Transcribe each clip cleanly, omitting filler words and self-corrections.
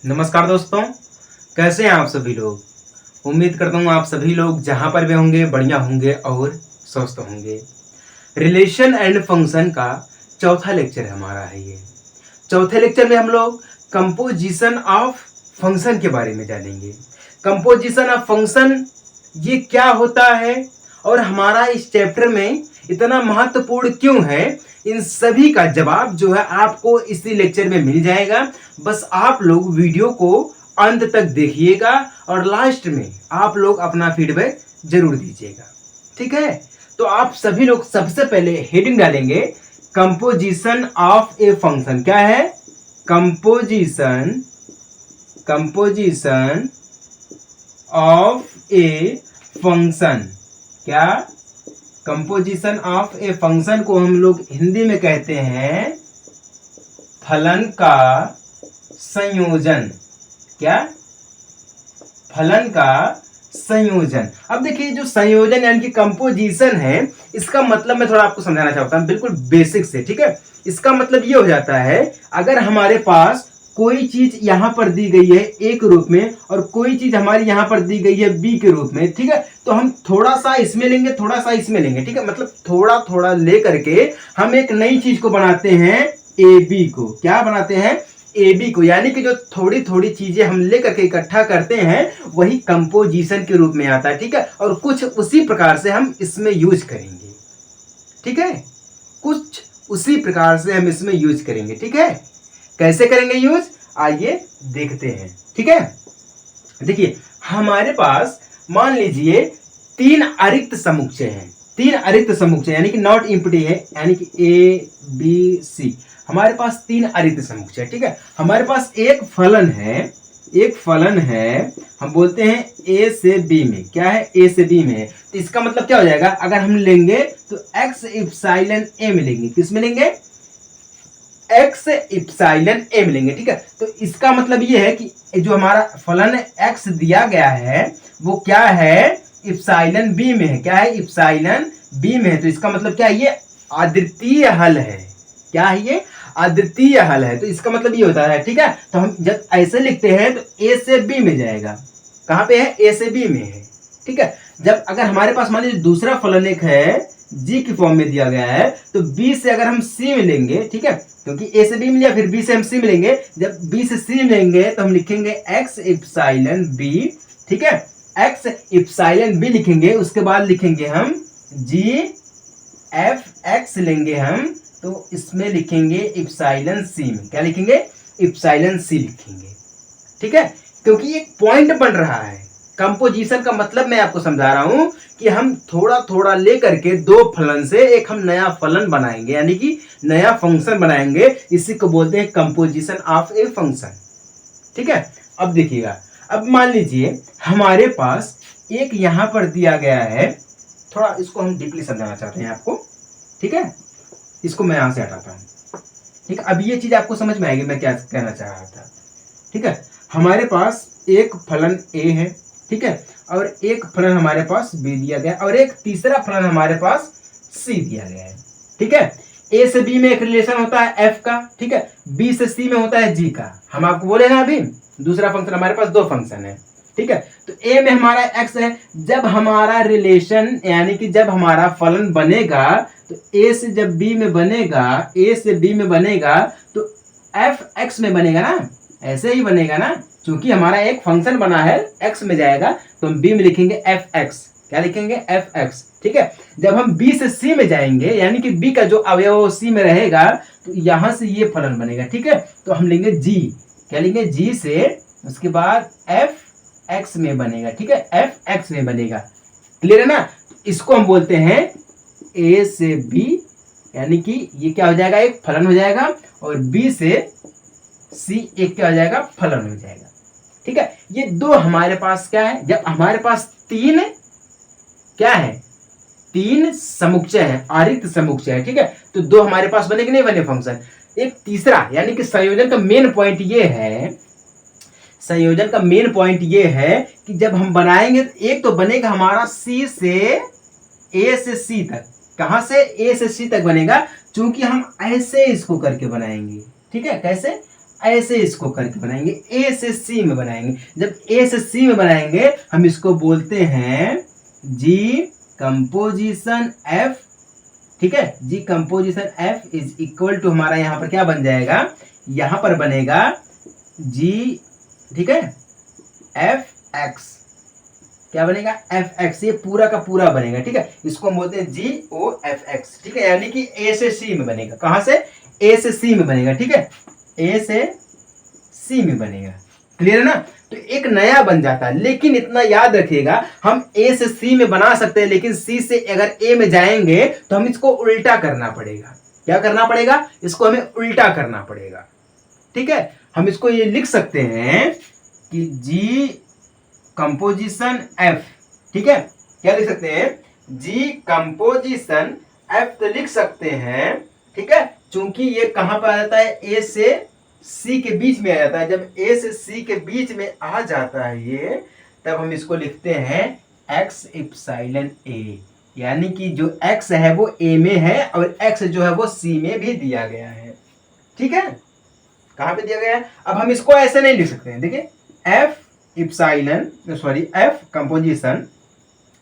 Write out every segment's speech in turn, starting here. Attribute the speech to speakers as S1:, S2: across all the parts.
S1: नमस्कार दोस्तों, कैसे हैं आप सभी लोग। उम्मीद करता हूँ आप सभी लोग जहाँ पर भी होंगे बढ़िया होंगे और स्वस्थ होंगे। रिलेशन एंड फंक्शन का चौथा लेक्चर हमारा है ये। चौथे लेक्चर में हम लोग कंपोजिशन ऑफ फंक्शन के बारे में जानेंगे। कंपोजिशन ऑफ फंक्शन ये क्या होता है और हमारा इस चैप्टर में इतना महत्वपूर्ण क्यों है, इन सभी का जवाब जो है आपको इसी लेक्चर में मिल जाएगा। बस आप लोग वीडियो को अंत तक देखिएगा और लास्ट में आप लोग अपना फीडबैक जरूर दीजिएगा, ठीक है। तो आप सभी लोग सबसे पहले हेडिंग डालेंगे कंपोजिशन ऑफ ए फंक्शन। क्या है? Composition of a function. क्या? कंपोजिशन ऑफ ए फंक्शन को हम लोग हिंदी में कहते हैं फलन का संयोजन। क्या? फलन का संयोजन। अब देखिए, जो संयोजन यानी कि कंपोजिशन है, इसका मतलब मैं थोड़ा आपको समझाना चाहता हूं बिल्कुल बेसिक से, ठीक है। इसका मतलब ये हो जाता है, अगर हमारे पास कोई चीज यहां पर दी गई है ए के रूप में और कोई चीज हमारी यहां पर दी गई है बी के रूप में, ठीक है, तो हम थोड़ा सा इसमें लेंगे, थोड़ा सा इसमें लेंगे, ठीक है। मतलब थोड़ा थोड़ा ले करके हम एक नई चीज को बनाते हैं, ए बी को। क्या बनाते हैं? ए बी को। यानी कि जो थोड़ी थोड़ी चीजें हम लेकर के इकट्ठा करते हैं वही कंपोजिशन के रूप में आता है, ठीक है। और कुछ उसी प्रकार से हम इसमें यूज करेंगे, ठीक है। कुछ उसी प्रकार से हम इसमें यूज करेंगे, ठीक है। कैसे करेंगे यूज, आइए देखते हैं, ठीक है। देखिए, हमारे पास मान लीजिए तीन अरिक्त समुच्चय हैं। तीन अरिक्त समुच्चय यानी कि नॉट एम्प्टी है, यानी कि ए बी सी। हमारे पास तीन अरिक्त समुच्चय, ठीक है। हमारे पास एक फलन है, हम बोलते हैं ए से बी में। क्या है? ए से बी में है। तो इसका मतलब क्या हो जाएगा, अगर हम लेंगे तो एक्स इप्सिलॉन ए मिलेंगे। किस में लेंगे? एक्स इप्सिलॉन ए मिलेंगे, ठीक है। तो इसका मतलब ये है कि जो हमारा फलन एक्स दिया गया है वो क्या है? इप्सिलॉन बी में है। क्या है? इप्सिलॉन बी में है। तो इसका मतलब क्या है? ये अद्वितीय हल है। क्या है ये? अद्वितीय हल है। तो इसका मतलब ये होता है, ठीक है। तो हम जब ऐसे लिखते हैं तो ए से बी में जाएगा। कहां पे है? ए से बी में है, ठीक है। जब अगर हमारे पास मान लीजिए दूसरा फलन एक है, जी की फॉर्म में दिया गया है, तो बी से अगर हम सी में लेंगे, ठीक है, क्योंकि ए से बी मिल गया, फिर बी से हम सी मिलेंगे। जब बी से सी लेंगे तो हम लिखेंगे एक्स इप्सिलॉन बी, ठीक है। एक्स इप्सिलॉन बी लिखेंगे, उसके बाद लिखेंगे हम जी एफ एक्स लेंगे हम, तो इसमें लिखेंगे इप्सिलॉन सी में। क्या लिखेंगे? इप्सिलॉन सी लिखेंगे, ठीक है। क्योंकि एक पॉइंट बन रहा है। कंपोजिशन का मतलब मैं आपको समझा रहा हूं कि हम थोड़ा थोड़ा लेकर के दो फलन से एक हम नया फलन बनाएंगे, यानी कि नया फंक्शन बनाएंगे। इसी को बोलते हैं कंपोजिशन ऑफ ए फंक्शन, ठीक है। अब देखिएगा, अब मान लीजिए हमारे पास एक यहां पर दिया गया है, थोड़ा इसको हम डीपली समझाना चाहते हैं आपको, ठीक है। इसको मैं यहां से हटाता हूं, ठीक है। अब ये चीज आपको समझ में आएगी मैं क्या कहना चाह रहा था, ठीक है। हमारे पास एक फलन ए है, ठीक है, और एक फलन हमारे पास बी दिया गया और एक तीसरा फलन हमारे पास सी दिया गया है, ठीक है। ए से बी में एक रिलेशन होता है एफ का, ठीक है। बी से सी में होता है जी का। हम आपको बोले ना अभी दूसरा फंक्शन, हमारे पास दो फंक्शन है, ठीक है। तो ए में हमारा एक्स है। जब हमारा रिलेशन यानी कि जब हमारा फलन बनेगा तो ए से जब बी में बनेगा, ए से बी में बनेगा तो एफ एक्स में बनेगा ना, ऐसे ही बनेगा ना। क्योंकि हमारा एक फंक्शन बना है, एक्स में जाएगा तो हम बी में लिखेंगे एफ एक्स। क्या लिखेंगे? एफ एक्स, ठीक है। जब हम बी से सी में जाएंगे यानी कि बी का जो अवयव सी में रहेगा तो यहां से ये फलन बनेगा, ठीक है। तो हम लेंगे जी। क्या लेंगे? जी से उसके बाद एफ एक्स में बनेगा, ठीक है। एफ एक्स में बनेगा, क्लियर है ना। इसको हम बोलते हैं ए से बी, यानी कि ये क्या हो जाएगा? एक फलन हो जाएगा, और बी से सी एक क्या हो जाएगा? फलन हो जाएगा, ठीक है। ये दो हमारे पास क्या है? जब हमारे पास तीन क्या है? तीन समुच्चय है, आरिक्त समुच्चय है, ठीक है। तो दो हमारे पास बने कि नहीं बने फंक्शन। एक तीसरा यानी कि संयोजन का मेन पॉइंट ये है, संयोजन का मेन पॉइंट ये है कि जब हम बनाएंगे तो एक तो बनेगा हमारा सी से ए से सी तक। कहां से? ए से सी तक बनेगा, क्योंकि हम ऐसे इसको करके बनाएंगे, ठीक है। कैसे? ऐसे इसको करके बनाएंगे, ए से सी में बनाएंगे। जब ए से सी में बनाएंगे हम इसको बोलते हैं जी कंपोजिशन एफ। ठीक है, G composition F is equal to हमारा यहाँ पर क्या बन जाएगा, यहाँ पर बनेगा जी, ठीक है, एफ एक्स। क्या बनेगा, एफ एक्स, ये पूरा का पूरा बनेगा। ठीक है, इसको हम बोलते हैं जी ओ एफ एक्स। ठीक है, यानी कि ए से सी में बनेगा। कहां से, ए से सी में बनेगा। ठीक है, ए से सी में बनेगा। क्लियर है ना, तो एक नया बन जाता है। लेकिन इतना याद रखिएगा, हम ए से सी में बना सकते हैं, लेकिन सी से अगर ए में जाएंगे तो हम इसको उल्टा करना पड़ेगा। क्या करना पड़ेगा, इसको हमें उल्टा करना पड़ेगा। ठीक है, हम इसको ये लिख सकते हैं कि जी कंपोजिशन एफ। ठीक है, क्या लिख सकते हैं, जी कंपोजिशन एफ तो लिख सकते हैं। ठीक है, चूंकि ये कहां पर आ जाता है, ए से सी के बीच में आ जाता है। जब ए से सी के बीच में आ जाता है ये, तब हम इसको लिखते हैं एक्स इप्सिलॉन ए, यानी कि जो एक्स है वो ए में है और एक्स जो है वो सी में भी दिया गया है। ठीक है, कहां पे दिया गया है। अब हम इसको ऐसे नहीं लिख सकते हैं। देखिए, F epsilon sorry F composition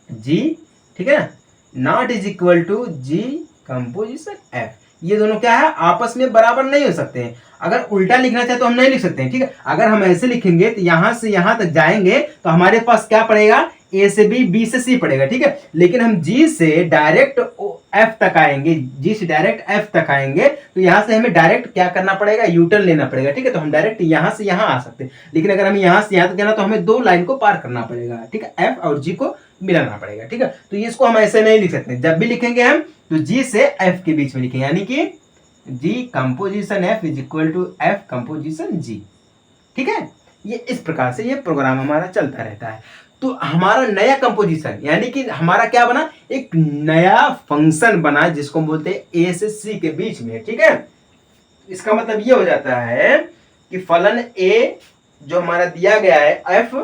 S1: G, ठीक है ना, not is equal to G composition F. ये दोनों क्या है, आपस में बराबर नहीं हो सकते हैं। अगर उल्टा लिखना चाहे तो हम नहीं लिख सकते हैं। ठीक है, अगर हम ऐसे लिखेंगे तो यहां से यहां तक जाएंगे तो हमारे पास क्या पड़ेगा, ए से बी से सी पड़ेगा। ठीक है, लेकिन हम जी से डायरेक्ट एफ तक आएंगे, जी से डायरेक्ट एफ तक आएंगे तो यहां से हमें डायरेक्ट क्या करना पड़ेगा, यूटर्न लेना पड़ेगा। ठीक है, तो हम डायरेक्ट यहां से यहां आ सकते हैं, लेकिन अगर हम यहां से यहां तक जाना तो हमें दो लाइन को पार करना पड़ेगा। ठीक है, एफ और जी को मिलाना पड़ेगा। ठीक है, तो इसको हम ऐसे नहीं लिख सकते। जब भी लिखेंगे हम तो जी से एफ के बीच में लिखेंगे, यानी कि G composition F is equal to F composition G. ठीक है, ये इस प्रकार से ये प्रोग्राम हमारा चलता रहता है। तो हमारा नया कंपोजिशन यानी कि हमारा क्या बना, एक नया फंक्शन बना जिसको हम बोलते हैं ए से सी के बीच में। ठीक है, इसका मतलब ये हो जाता है कि फलन ए जो हमारा दिया गया है एफ,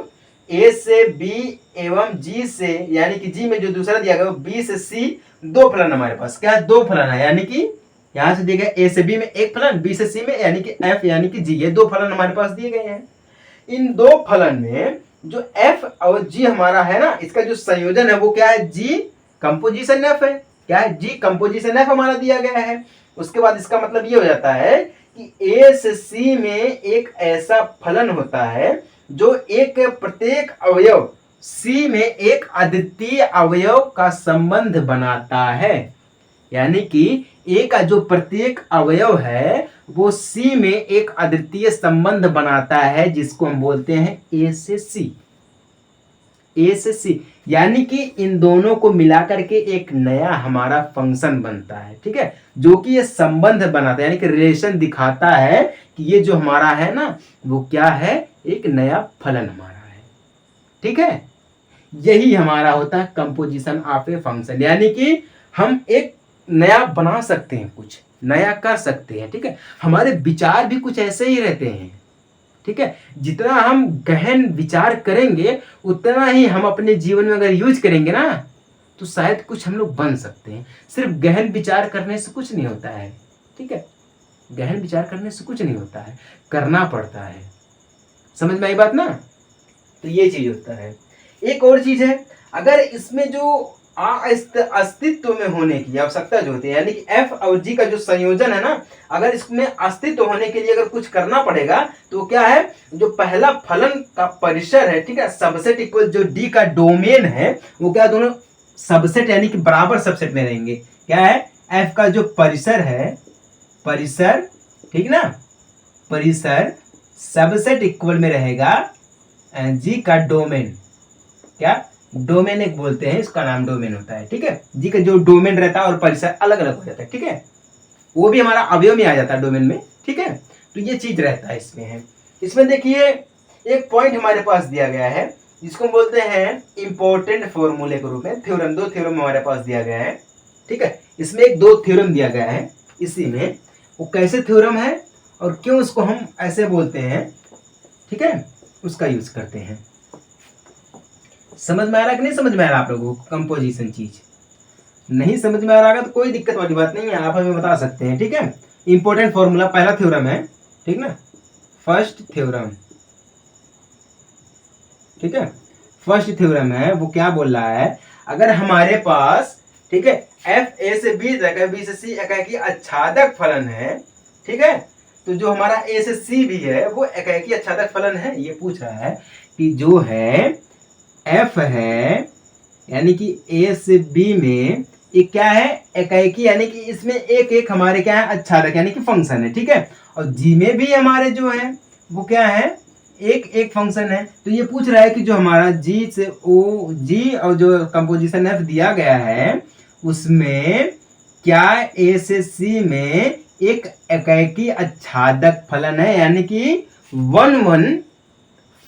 S1: ए से बी एवं जी से, यानी कि जी में जो दूसरा दिया गया बी से सी, दो फलन हमारे पास क्या है, दो फलन है। यानी कि यहां से दिया गया ए से बी में एक फलन, बी से सी में यानी कि एफ यानी कि जी, ये दो फलन हमारे पास दिए गए हैं। इन दो फलन में जो एफ और जी हमारा है ना, इसका जो संयोजन है वो क्या है, जी कंपोजिशन एफ है। क्या है, जी कंपोजिशन एफ हमारा दिया गया है। उसके बाद इसका मतलब ये हो जाता है कि ए से सी में एक ऐसा फलन होता है जो एक प्रत्येक अवयव सी में एक अद्वितीय अवयव का संबंध बनाता है। यानी कि ए का जो प्रत्येक अवयव है वो सी में एक अद्वितीय संबंध बनाता है, जिसको हम बोलते हैं ए से सी। ए से सी यानी कि इन दोनों को मिलाकर के एक नया हमारा फंक्शन बनता है। ठीक है, जो कि ये संबंध बनाता है, यानी कि रिलेशन दिखाता है कि ये जो हमारा है ना वो क्या है, एक नया फलन हमारा है। ठीक है, यही हमारा होता है कंपोजिशन ऑफ ए फंक्शन, यानी कि हम एक नया बना सकते हैं, कुछ नया कर सकते हैं। ठीक है, हमारे विचार भी कुछ ऐसे ही रहते हैं। ठीक है, जितना हम गहन विचार करेंगे उतना ही हम अपने जीवन में अगर यूज करेंगे ना तो शायद कुछ हम लोग बन सकते हैं। सिर्फ गहन विचार करने से कुछ नहीं होता है। ठीक है, गहन विचार करने से कुछ नहीं होता है, करना पड़ता है। समझ में आई बात ना, तो ये चीज होता है। एक और चीज है, अगर इसमें जो अस्तित्व में होने की आवश्यकता जो होती है, यानी कि एफ और जी का जो संयोजन है ना, अगर इसमें अस्तित्व होने के लिए अगर कुछ करना पड़ेगा तो क्या है, जो पहला फलन का परिसर है, ठीक है, सबसेट इक्वल जो डी का डोमेन है वो क्या, दोनों सबसेट यानी कि बराबर सबसेट में रहेंगे। क्या है, एफ का जो परिसर है, परिसर, ठीक ना, परिसर सबसेट इक्वल में रहेगा जी का डोमेन। क्या डोमेन एक बोलते हैं, इसका नाम डोमेन होता है। ठीक है, जी का जो डोमेन रहता है और परिसर अलग अलग हो जाता है। ठीक है, वो भी हमारा अवयव में आ जाता है डोमेन में। ठीक है, तो ये चीज रहता है इसमें है। इसमें देखिए एक पॉइंट हमारे पास दिया गया है जिसको बोलते हैं इंपॉर्टेंट फॉर्मूले के रूप में थ्योरम। दो थ्योरम हमारे पास दिया गया है। ठीक है, इसमें एक दो थ्योरम दिया गया है। इसी में वो कैसे थ्योरम है और क्यों उसको हम ऐसे बोलते हैं, ठीक है, उसका यूज करते हैं। समझ में आ रहा है कि नहीं समझ में आ रहा है आप लोगों को, कंपोजिशन चीज नहीं समझ में आ रहा है तो कोई दिक्कत वाली बात नहीं है, आप हमें बता सकते हैं। ठीक है, इंपॉर्टेंट फॉर्मूला पहला थ्योरम है, ठीक ना, फर्स्ट थ्योरम, ठीक है, फर्स्ट थ्योरम है वो क्या बोल रहा है, अगर हमारे पास, ठीक है, एफ ए से बी तक है, बी से सी एकाकी आच्छादक फलन है, ठीक है, तो जो हमारा ए से सी भी है वो एकाकी आच्छादक फलन है। ये पूछ रहा है कि जो है एफ है यानी कि ए से बी में ये क्या है, एकाकी, यानी कि इसमें एक एक हमारे क्या है, आच्छादक यानी कि फंक्शन है, ठीक है, और जी में भी हमारे जो है वो क्या है, एक एक फंक्शन है। तो ये पूछ रहा है कि जो हमारा जी से ओ, जी और जो कंपोजिशन एफ दिया गया है उसमें क्या ए से सी में एक एकाकी आच्छादक फलन है, यानी कि वन वन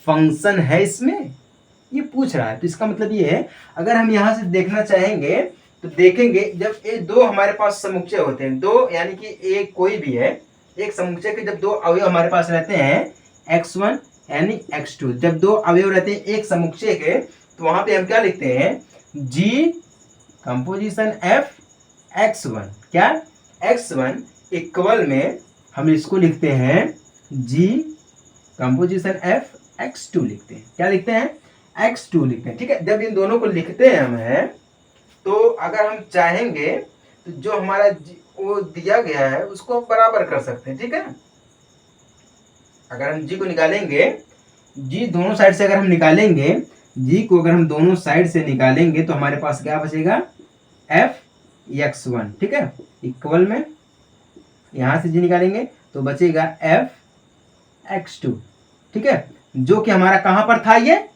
S1: फंक्शन है इसमें, ये पूछ रहा है। तो इसका मतलब ये है, अगर हम यहाँ से देखना चाहेंगे तो देखेंगे जब ये दो हमारे पास समुच्चय होते हैं, दो यानी कि एक कोई भी है, एक समुच्चय के जब दो अवयव हमारे पास रहते हैं x1 यानी x2, जब दो अवयव रहते हैं एक समुच्चय के, तो वहां पे हम क्या लिखते हैं, g कंपोजिशन f x1, क्या x1 इक्वल में हम इसको लिखते हैं g कंपोजिशन f x2 लिखते हैं, क्या लिखते हैं, x2 लिखते हैं, ठीक है। जब इन दोनों को लिखते हैं हम तो अगर हम चाहेंगे तो जो हमारा वो दिया गया है उसको बराबर कर सकते हैं, ठीक है। अगर हम जी को निकालेंगे, जी दोनों साइड से अगर हम निकालेंगे, जी को अगर हम दोनों साइड से निकालेंगे तो हमारे पास क्या बचेगा, एफ x1, ठीक है, इक्वल में यहां से जी निकालेंगे तो बचेगा एफ x2, ठीक है, जो कि हमारा कहां पर था, ये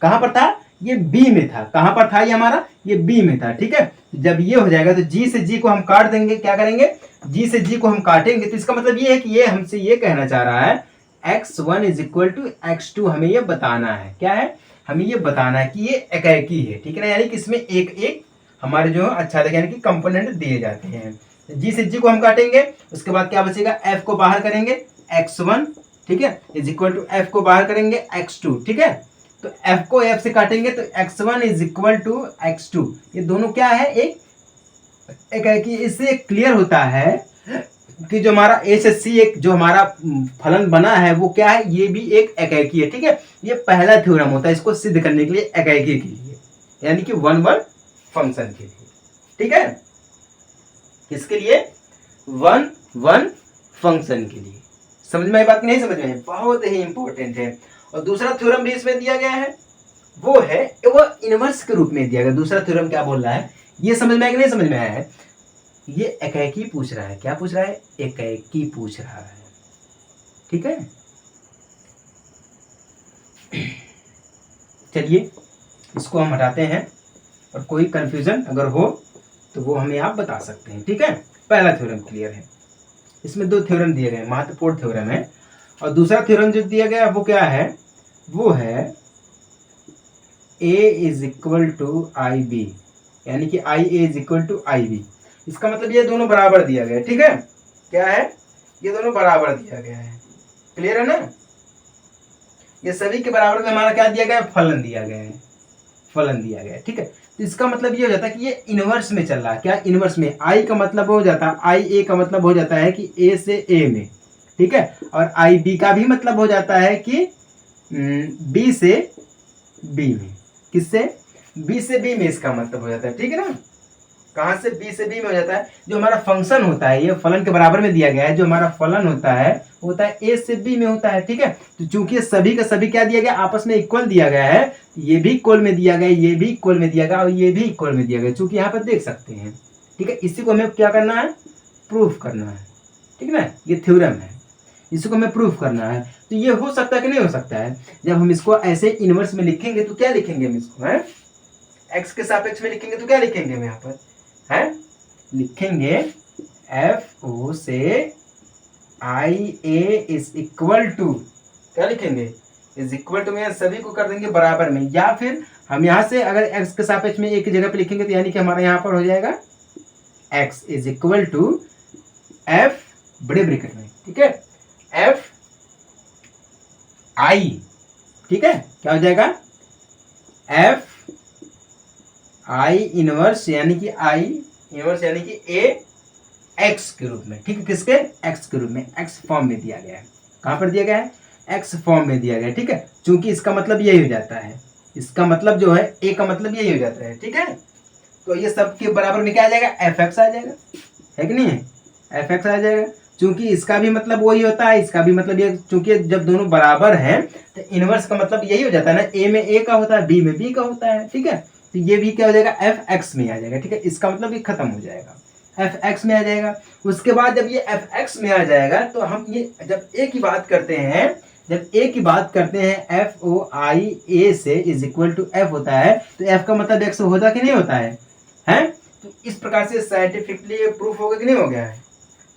S1: कहां पर था, ये बी में था, कहां पर था ये हमारा, ये बी में था, ठीक है। जब ये हो जाएगा तो जी से जी को हम काट देंगे, क्या करेंगे, जी से जी को हम काटेंगे, तो इसका मतलब ये है कि ये हमसे ये कहना चाह रहा है x1 is equal to x2, हमें ये बताना है, क्या है, हमें ये बताना है कि ये एकाकी है, ठीक है ना, यानी कि इसमें एक एक हमारे जो आच्छादक यानी कि कंपोनेंट दिए जाते हैं। जी से जी को हम काटेंगे, उसके बाद क्या बचेगा, एफ को बाहर करेंगे x1, ठीक है, इज इक्वल टू एफ को बाहर करेंगे x2, ठीक है, तो f को f से काटेंगे तो x1 is equal to x2, ये दोनों क्या है, एक इससे क्लियर होता है कि जो हमारा a से c एक जो हमारा फलन बना है वो क्या है, ये भी एक एकाकी है, ठीक है। ये पहला थ्योरम होता है इसको सिद्ध करने के लिए, एकाकी के लिए, यानी कि वन वन फंक्शन के लिए, ठीक है, किसके लिए, वन वन फंक्शन के लिए। समझ में आई बात कि नहीं समझ में, बहुत ही इंपॉर्टेंट है। और दूसरा थ्योरम भी इसमें दिया गया है, वो है वो इनवर्स के रूप में दिया गया। दूसरा थ्योरम क्या बोल रहा है, ये समझ में आया कि नहीं समझ में आया है, ये एकाकी पूछ रहा है, क्या पूछ रहा है, एकाकी पूछ रहा है, ठीक है। चलिए इसको हम हटाते हैं, और कोई कंफ्यूजन अगर हो तो वो हमें आप बता सकते हैं, ठीक है। पहला थ्योरम क्लियर है, इसमें दो थ्योरम दिए गए, महत्वपूर्ण थ्योरम है। और दूसरा थ्योरम जो दिया गया वो क्या है, वो है a is equal to I B, यानी कि I A is equal to I B. इसका मतलब ये दोनों बराबर दिया गया है, ठीक है, क्या है, ये दोनों बराबर दिया गया है, क्लियर है ना। ये सभी के बराबर में हमारा क्या दिया गया है, फलन दिया गया है, फलन दिया गया है, ठीक है। तो इसका मतलब ये हो जाता है कि ये इनवर्स में चल रहा है, क्या इनवर्स में, आई का मतलब हो जाता है, आई ए का मतलब हो जाता है कि ए से ए में, ठीक है, और आई बी का भी मतलब हो जाता है कि बी से बी में, किससे, बी से बी में इसका मतलब हो जाता है, ठीक है ना। कहां से, बी से बी में हो जाता है। जो हमारा फंक्शन होता है ये फलन के बराबर में दिया गया है, जो हमारा फलन होता है ए से बी में होता है, ठीक है। तो चूंकि सभी का सभी क्या दिया गया, आपस में इक्वल दिया गया है, ये भी इक्वल में दिया गया, ये भी इक्वल में दिया गया, और ये भी इक्वल में दिया गया, चूंकि यहाँ पर देख सकते हैं, ठीक है। इसी को हमें क्या करना है, प्रूफ करना है, ठीक है ना, ये थ्योरम है, इसको हमें प्रूफ करना है। तो ये हो सकता है कि नहीं हो सकता है, जब हम इसको ऐसे इनवर्स में लिखेंगे तो क्या लिखेंगे हम इसको, है एक्स के सापेक्ष में लिखेंगे तो क्या लिखेंगे हम यहाँ पर, है लिखेंगे एफ ओ से आई ए इज इक्वल टू, क्या लिखेंगे, इज इक्वल टू में सभी को कर देंगे बराबर में, या फिर हम यहाँ से अगर एक्स के सापेक्ष में एक जगह पे लिखेंगे तो यानी कि हमारा यहाँ पर हो जाएगा X is equal to F बड़े ब्रैकेट में, ठीक है, एफ आई, ठीक है, क्या हो जाएगा, एफ आई इनवर्स यानी कि आई इनवर्स यानी कि ए एक्स के रूप में, ठीक है, किसके, एक्स के रूप में, एक्स फॉर्म में दिया गया है, कहाँ पर दिया गया है, एक्स फॉर्म में दिया गया है, ठीक है। चूंकि इसका मतलब यही हो जाता है, इसका मतलब जो है ए का मतलब यही हो जाता है, ठीक है। तो ये सब के बराबर में क्या आ जाएगा, एफ एक्स आ जाएगा, है कि नहीं है, एफ एक्स आ जाएगा। चूंकि इसका भी मतलब वही होता है, इसका भी मतलब ये, चूंकि जब दोनों बराबर हैं तो इनवर्स का मतलब यही हो जाता है ना, ए में ए का होता है, बी में बी का होता है, ठीक है। तो ये भी क्या हो जाएगा, एफ एक्स में आ जाएगा, ठीक है। इसका मतलब ये खत्म हो जाएगा, एफ एक्स में आ जाएगा। उसके बाद जब ये एफ एक्स में आ जाएगा तो हम ये जब ए की बात करते हैं, जब ए की बात करते हैं, एफ ओ आई ए से इज इक्वल टू एफ होता है, तो एफ का मतलब एक्स होता कि नहीं होता है, हैं? तो इस प्रकार से साइंटिफिकली प्रूफ हो गया कि नहीं हो गया है।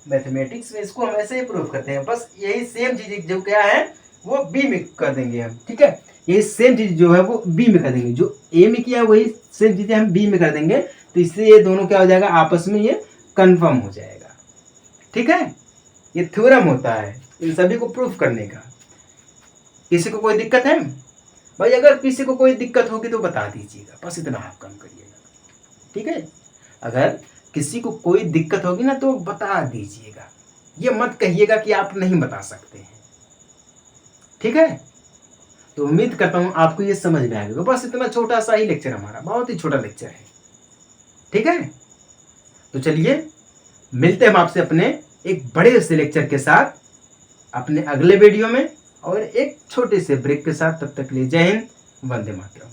S1: मैथमेटिक्स में इसको हम ऐसे ही प्रूफ करते हैं, बस यही सेम चीज जो क्या है वो बी में कर देंगे हम, ठीक है। यही सेम चीज जो है वो बी में कर देंगे, जो ए में किया वही सेम चीजें हम बी में कर देंगे, तो इससे ये दोनों क्या हो जाएगा, आपस में ये कंफर्म हो जाएगा, ठीक है। ये थ्योरम होता है इन सभी को प्रूफ करने का। किसी को कोई दिक्कत है भाई, अगर किसी को कोई दिक्कत होगी तो बता दीजिएगा, बस इतना आप काम करिएगा, ठीक है। अगर किसी को कोई दिक्कत होगी ना तो बता दीजिएगा, ये मत कहिएगा कि आप नहीं बता सकते हैं, ठीक है। तो उम्मीद करता हूं आपको ये समझ में आएगा। बस इतना छोटा सा ही लेक्चर, हमारा बहुत ही छोटा लेक्चर है, ठीक है। तो चलिए मिलते हैं हम आपसे अपने एक बड़े से लेक्चर के साथ अपने अगले वीडियो में, और एक छोटे से ब्रेक के साथ। तब तक के लिए जय हिंद, वंदे मातरम।